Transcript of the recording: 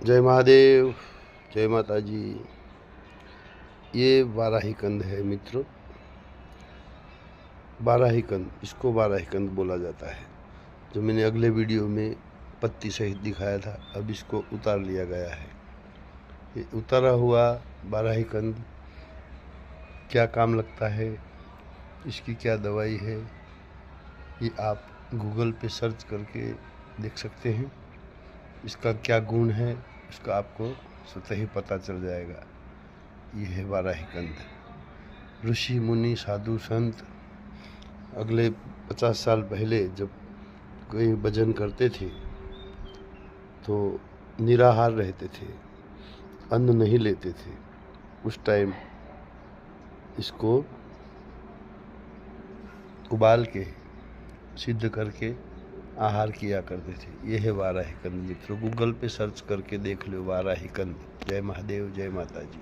जय महादेव, जय माता जी। ये वाराही कंद है मित्रों, वाराही कंद, इसको वाराही कंद बोला जाता है। जो मैंने अगले वीडियो में पत्ती सहित दिखाया था, अब इसको उतार लिया गया है। ये उतारा हुआ वाराही कंद क्या काम लगता है, इसकी क्या दवाई है, ये आप गूगल पे सर्च करके देख सकते हैं। इसका क्या गुण है, इसका आपको स्वतः ही पता चल जाएगा। ये है वाराही कंद। ऋषि मुनि साधु संत अगले 50 साल पहले जब कोई भजन करते थे तो निराहार रहते थे, अन्न नहीं लेते थे। उस टाइम इसको उबाल के सिद्ध करके आहार किया करते थे। ये है वाराही कंद मित्रों, गूगल पे सर्च करके देख लो वाराही कंद। जय महादेव, जय माता जी।